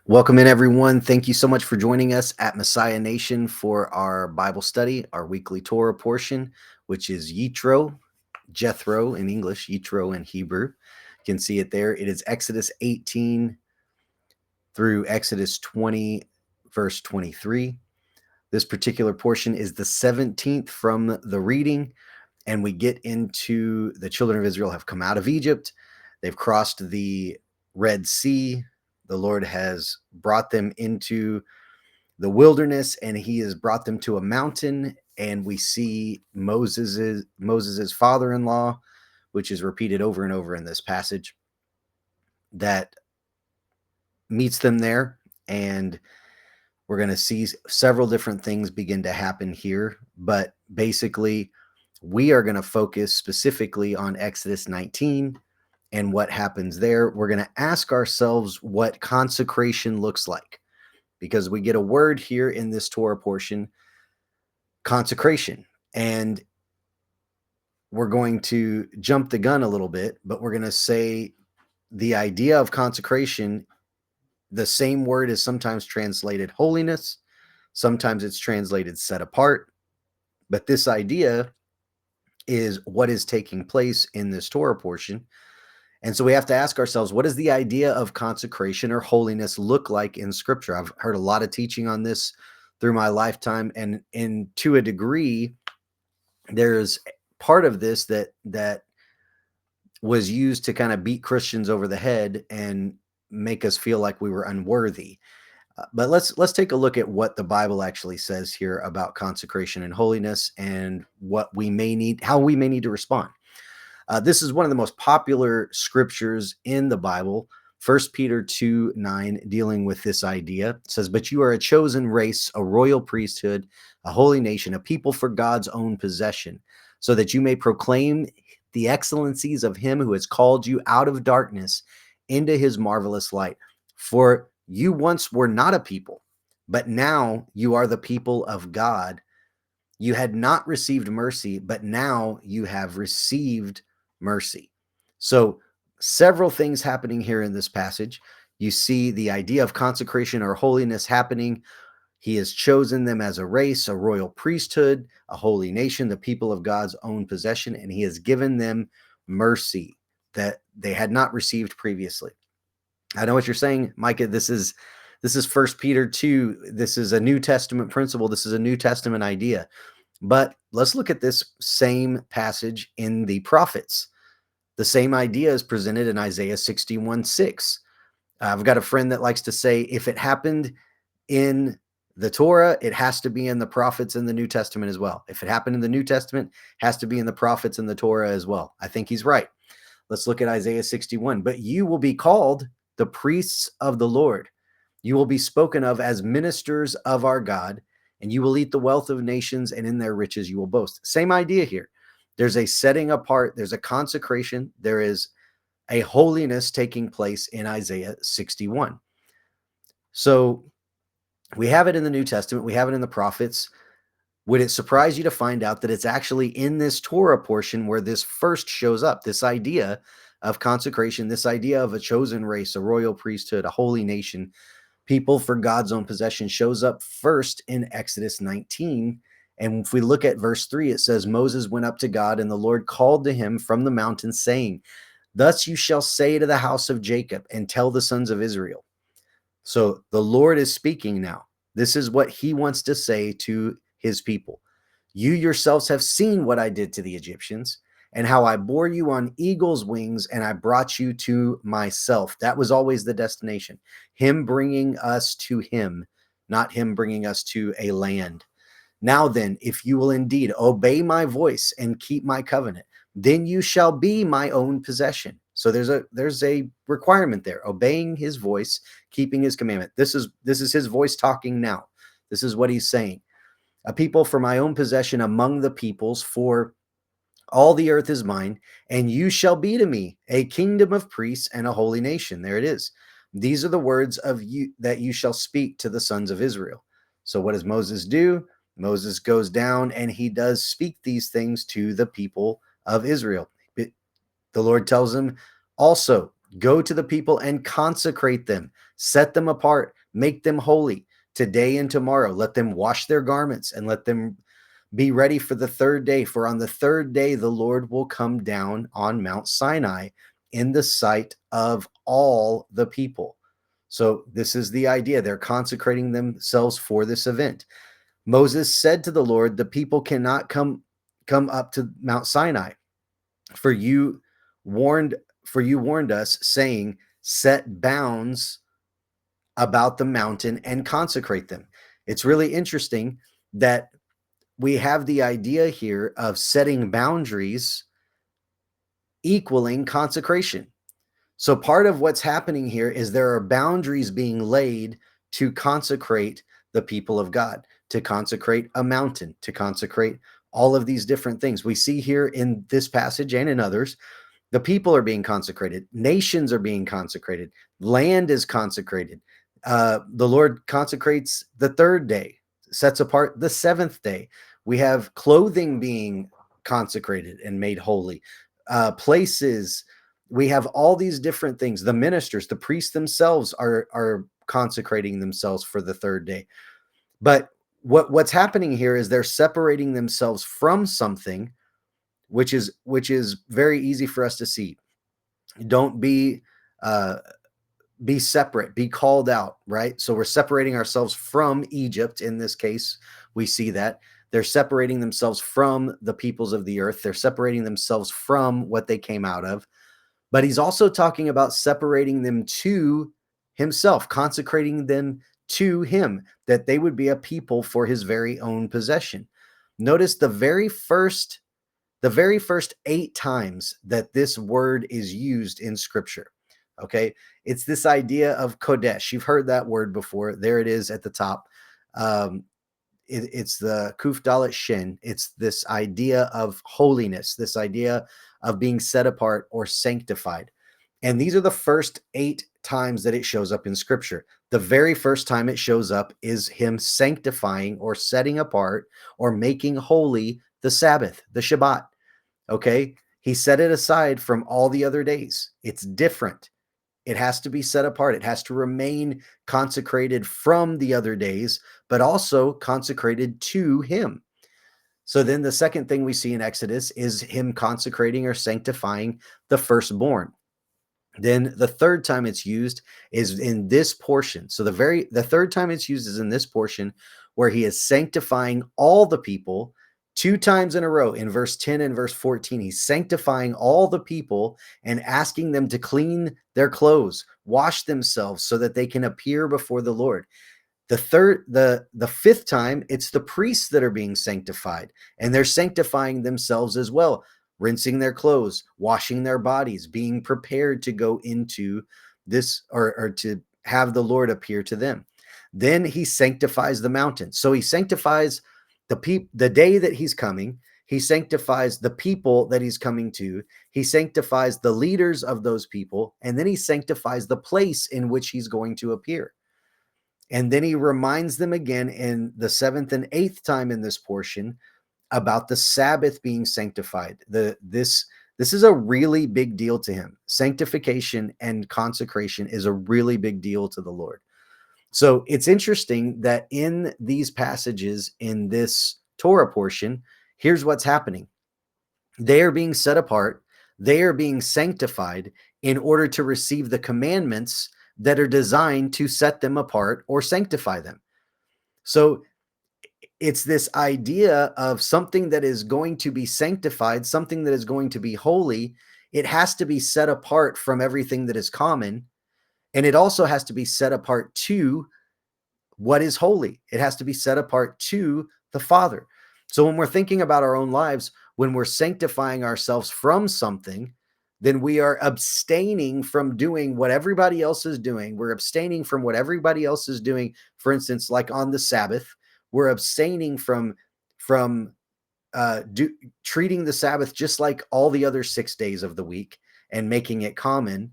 Welcome in, everyone. Thank you so much for joining us at Messiah Nation for our Bible study, our weekly Torah portion, which is Yitro, Jethro in English, Yitro in Hebrew. You can see it there. It is Exodus 18 through Exodus 20, verse 23. This particular portion is the 17th from the reading, and we get into the children of Israel have come out of Egypt. They've crossed the Red Sea. The Lord has brought them into the wilderness, and he has brought them to a mountain. And we see Moses's father-in-law, which is repeated over and over in this passage, that meets them there. And we're going to see several different things begin to happen here. But basically, we are going to focus specifically on Exodus 19 and what happens there. We're going to ask ourselves what consecration looks like, because we get a word here in this Torah portion, consecration. And we're going to jump the gun a little bit, but we're going to say the idea of consecration, the same word is sometimes translated holiness, sometimes it's translated set apart, but this idea is what is taking place in this Torah portion. And so we have to ask ourselves, what does the idea of consecration or holiness look like in Scripture? I've heard a lot of teaching on this through my lifetime, and to a degree, there's part of this that was used to kind of beat Christians over the head and make us feel like we were unworthy. But let's take a look at what the Bible actually says here about consecration and holiness, and what we may need, how we may need to respond. This is one of the most popular scriptures in the Bible. 1 Peter 2:9, dealing with this idea, it says, "But you are a chosen race, a royal priesthood, a holy nation, a people for God's own possession, so that you may proclaim the excellencies of him who has called you out of darkness into his marvelous light. For you once were not a people, but now you are the people of God. You had not received mercy, but now you have received mercy." So, several things happening here in this passage. You see the idea of consecration or holiness happening. He has chosen them as a race, a royal priesthood, a holy nation, the people of God's own possession, and he has given them mercy that they had not received previously. I know what you're saying, Micah. This is First Peter 2. This is a New Testament principle. This is a New Testament idea. But let's look at this same passage in the prophets. The same idea is presented in Isaiah 61:6. I've got a friend that likes to say, if it happened in the Torah, it has to be in the prophets in the New Testament as well. If it happened in the New Testament, it has to be in the prophets in the Torah as well. I think he's right. Let's look at Isaiah 61. "But you will be called the priests of the Lord. You will be spoken of as ministers of our God, and you will eat the wealth of nations, and in their riches you will boast." Same idea here. There's a setting apart, there's a consecration, there is a holiness taking place in Isaiah 61. So we have it in the New Testament, we have it in the prophets. Would it surprise you to find out that it's actually in this Torah portion where this first shows up, this idea of consecration, this idea of a chosen race, a royal priesthood, a holy nation, people for God's own possession, shows up first in Exodus 19. And if we look at verse 3, it says, "Moses went up to God, and the Lord called to him from the mountain, saying, 'Thus you shall say to the house of Jacob, and tell the sons of Israel.'" So the Lord is speaking now. This is what he wants to say to his people. "You yourselves have seen what I did to the Egyptians, and how I bore you on eagle's wings, and I brought you to myself." That was always the destination. Him bringing us to him, not him bringing us to a land. "Now then, if you will indeed obey my voice and keep my covenant, then you shall be my own possession." So there's a requirement there, obeying his voice, keeping his commandment. This is his voice talking now. This is what he's saying. "A people for my own possession among the peoples, for all the earth is mine, and you shall be to me a kingdom of priests and a holy nation." There it is. "These are the words of you that you shall speak to the sons of Israel." So what does Moses do? Moses goes down and he does speak these things to the people of Israel. The Lord tells him also, Go to the people and consecrate them, set them apart, make them holy today and tomorrow. Let them wash their garments and let them be ready for the third day. For on the third day, the Lord will come down on Mount Sinai in the sight of all the people. So this is the idea. They're consecrating themselves for this event. Moses said to the Lord, the people cannot come up to Mount Sinai, for you warned us, saying, set bounds about the mountain and consecrate them. It's really interesting that we have the idea here of setting boundaries equaling consecration. So part of what's happening here is there are boundaries being laid to consecrate the people of God, to consecrate a mountain, to consecrate all of these different things. We see here in this passage and in others, the people are being consecrated. Nations are being consecrated. Land is consecrated. The Lord consecrates the third day, sets apart the seventh day. We have clothing being consecrated and made holy. Places, we have all these different things. The ministers, the priests themselves are consecrating themselves for the third day. But what's happening here is they're separating themselves from something, which is very easy for us to see. Don't be separate, be called out, right? So we're separating ourselves from Egypt. In this case, we see that they're separating themselves from the peoples of the earth. They're separating themselves from what they came out of. But he's also talking about separating them to himself, consecrating them to him, that they would be a people for his very own possession. Notice the very first 8 times that this word is used in scripture. Okay. It's this idea of Kodesh. You've heard that word before. There it is at the top. It's the Kuf Dalet Shin. It's this idea of holiness, this idea of being set apart or sanctified. And these are the first 8 times that it shows up in scripture. The very first time it shows up is him sanctifying or setting apart or making holy the Sabbath, the Shabbat. Okay. He set it aside from all the other days. It's different. It has to be set apart. It has to remain consecrated from the other days, but also consecrated to him. So then the second thing we see in Exodus is him consecrating or sanctifying the firstborn. Then the third time it's used is in this portion. So the third time it's used is in this portion where he is sanctifying all the people 2 times in a row. In verse 10 and verse 14, he's sanctifying all the people and asking them to clean their clothes, wash themselves so that they can appear before the Lord. The fifth time, it's the priests that are being sanctified, and they're sanctifying themselves as well, rinsing their clothes, washing their bodies, being prepared to go into this or to have the Lord appear to them. Then he sanctifies the mountain. So he sanctifies the day that he's coming. He sanctifies the people that he's coming to. He sanctifies the leaders of those people. And then he sanctifies the place in which he's going to appear. And then he reminds them again in the 7th and 8th time in this portion about the Sabbath being sanctified. This is a really big deal to him. Sanctification and consecration is a really big deal to the Lord. So it's interesting that in these passages in this Torah portion, here's what's happening. They are being set apart. They are being sanctified in order to receive the commandments that are designed to set them apart or sanctify them. So it's this idea of something that is going to be sanctified, something that is going to be holy. It has to be set apart from everything that is common. And it also has to be set apart to what is holy. It has to be set apart to the Father. So when we're thinking about our own lives, when we're sanctifying ourselves from something, then we are abstaining from doing what everybody else is doing. We're abstaining from what everybody else is doing. For instance, like on the Sabbath, we're abstaining from treating the Sabbath just like all the other 6 days of the week and making it common.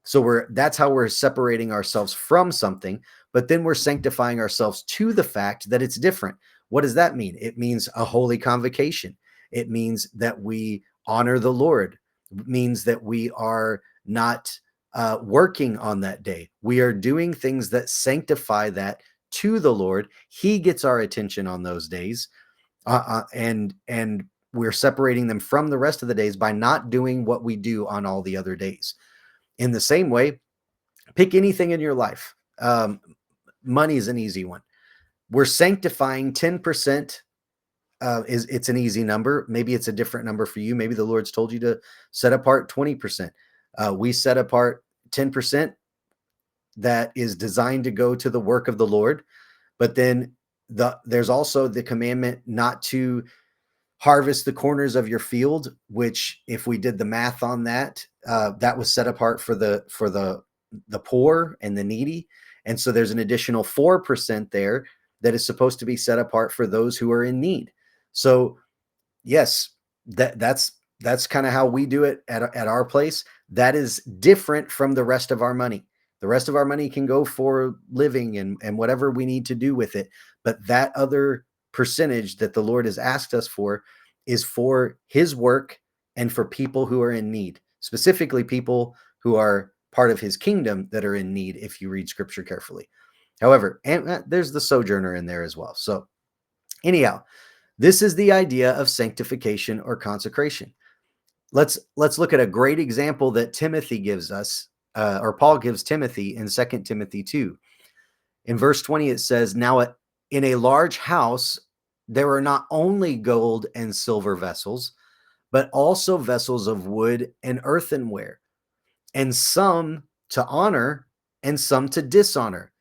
So that's how we're separating ourselves from something, but then we're sanctifying ourselves to the fact that it's different. What does that mean? It means a holy convocation. It means that we honor the Lord. It means that we are not working on that day. We are doing things that sanctify that to the Lord. He gets our attention on those days, and we're separating them from the rest of the days by not doing what we do on all the other days. In the same way, pick anything in your life. Money is an easy one. We're sanctifying 10%. It's an easy number. Maybe it's a different number for you. Maybe the Lord's told you to set apart 20%. We set apart 10% that is designed to go to the work of the Lord. But then there's also the commandment not to harvest the corners of your field, which, if we did the math on that, that was set apart for the poor and the needy. And so there's an additional 4% there that is supposed to be set apart for those who are in need. So yes, that's kind of how we do it at our place. That is different from the rest of our money. The rest of our money can go for living and whatever we need to do with it. But that other percentage that the Lord has asked us for is for his work and for people who are in need, specifically people who are part of his kingdom that are in need, if you read scripture carefully. However, and there's the sojourner in there as well. So anyhow, this is the idea of sanctification or consecration. Let's look at a great example that Timothy gives us, or Paul gives Timothy in 2 Timothy 2. In verse 20, it says, "Now in a large house there are not only gold and silver vessels, but also vessels of wood and earthenware, and some to honor and some to dishonor."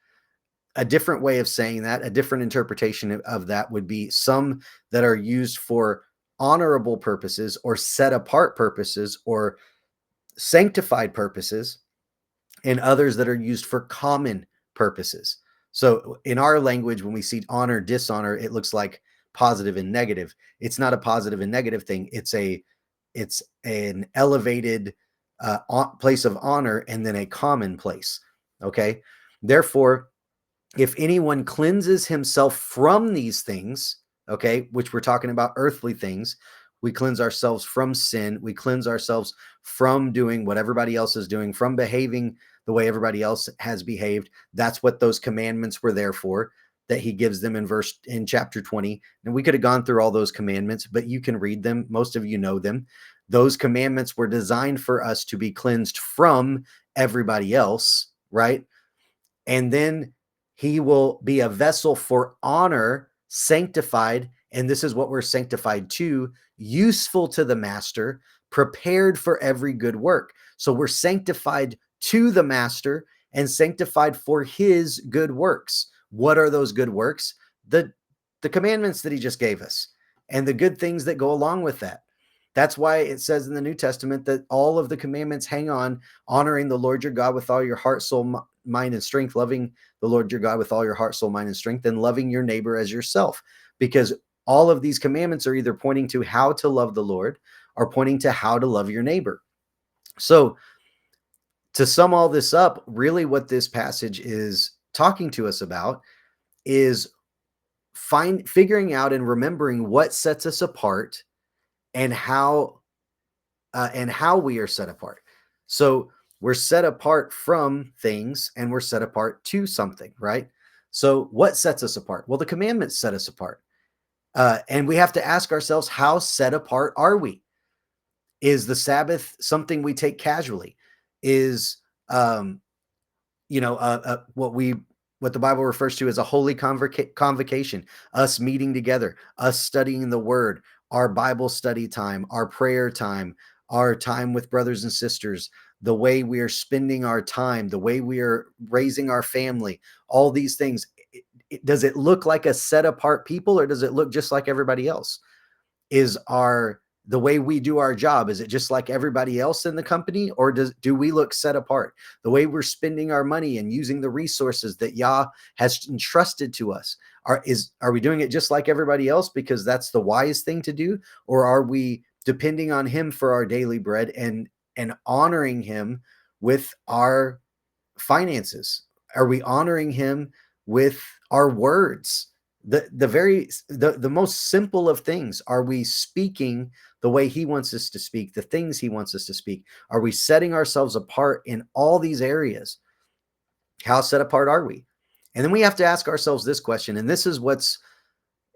A different way of saying that, a different interpretation of that would be some that are used for honorable purposes or set apart purposes or sanctified purposes, and others that are used for common purposes. So in our language, when we see honor, dishonor, it looks like positive and negative. It's not a positive and negative thing. It's an elevated place of honor and then a common place. Okay. Therefore, if anyone cleanses himself from these things, okay, which we're talking about earthly things, we cleanse ourselves from sin. We cleanse ourselves from doing what everybody else is doing, from behaving the way everybody else has behaved. That's what those commandments were there for, that he gives them in chapter 20. And we could have gone through all those commandments, but you can read them. Most of you know them. Those commandments were designed for us to be cleansed from everybody else, right? And then he will be a vessel for honor, sanctified. And this is what we're sanctified to: useful to the master, prepared for every good work. So we're sanctified to the master and sanctified for his good works. What are those good works? The commandments that he just gave us and the good things that go along with that. That's why it says in the New Testament that all of the commandments hang on honoring the Lord your God with all your heart, soul, mind, and strength, loving the Lord your God with all your heart, soul, mind, and strength, and loving your neighbor as yourself. Because all of these commandments are either pointing to how to love the Lord or pointing to how to love your neighbor. So to sum all this up, really what this passage is talking to us about is figuring out and remembering what sets us apart and how we are set apart. So we're set apart from things and we're set apart to something, right? So what sets us apart? Well, the commandments set us apart. And we have to ask ourselves, how set apart are we? Is the Sabbath something we take casually? Is, what the Bible refers to as a holy convocation, us meeting together, us studying the word, our Bible study time, our prayer time, our time with brothers and sisters, the way we are spending our time, the way we are raising our family, all these things. Does it look like a set apart people, or does it look just like everybody else? Is the way we do our job, is it just like everybody else in the company, or do we look set apart? The way we're spending our money and using the resources that Yah has entrusted to us, are we doing it just like everybody else because that's the wise thing to do? Or are we depending on him for our daily bread and honoring him with our finances? Are we honoring him with our words? The most simple of things. Are we speaking the way he wants us to speak, the things he wants us to speak? Are we setting ourselves apart in all these areas? How set apart are we? And then we have to ask ourselves this question, and this is what's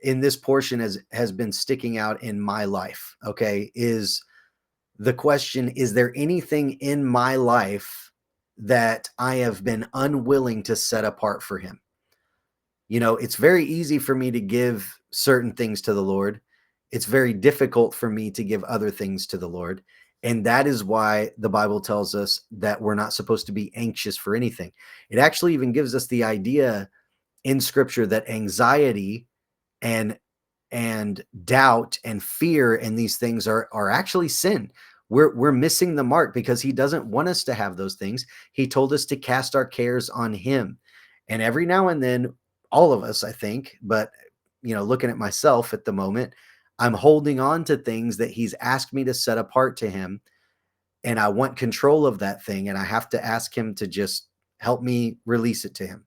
in this portion has been sticking out in my life, okay, is the question, is there anything in my life that I have been unwilling to set apart for him? You know, it's very easy for me to give certain things to the Lord. It's very difficult for me to give other things to the Lord. And that is why the Bible tells us that we're not supposed to be anxious for anything. It actually even gives us the idea in scripture that anxiety and doubt and fear and these things are actually sin. We're missing the mark because he doesn't want us to have those things. He told us to cast our cares on him. And every now and then, all of us, I think, but looking at myself at the moment, I'm holding on to things that he's asked me to set apart to him, and I want control of that thing, and I have to ask him to just help me release it to him.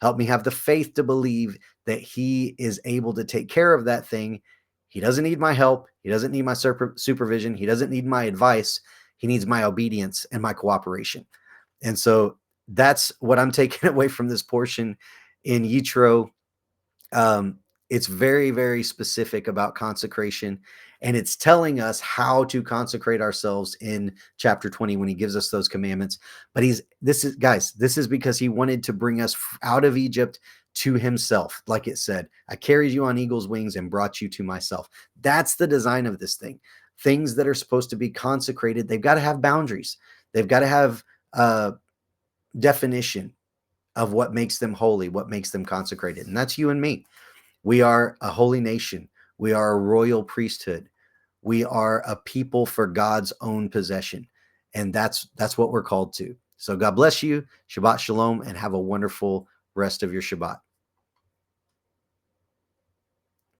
Help me have the faith to believe that he is able to take care of that thing. He doesn't need my help. He doesn't need my supervision. He doesn't need my advice. He needs my obedience and my cooperation. And so that's what I'm taking away from this portion in Yitro. It's very, very specific about consecration, and it's telling us how to consecrate ourselves in chapter 20 when he gives us those commandments. But this is because he wanted to bring us out of Egypt to himself. Like it said, I carried you on eagle's wings and brought you to myself. That's the design of this thing. Things that are supposed to be consecrated, they've got to have boundaries. They've got to have definition of what makes them holy, what makes them consecrated. And that's you and me. We are a holy nation. We are a royal priesthood. We are a people for God's own possession. And that's what we're called to. So God bless you. Shabbat shalom, and have a wonderful rest of your Shabbat.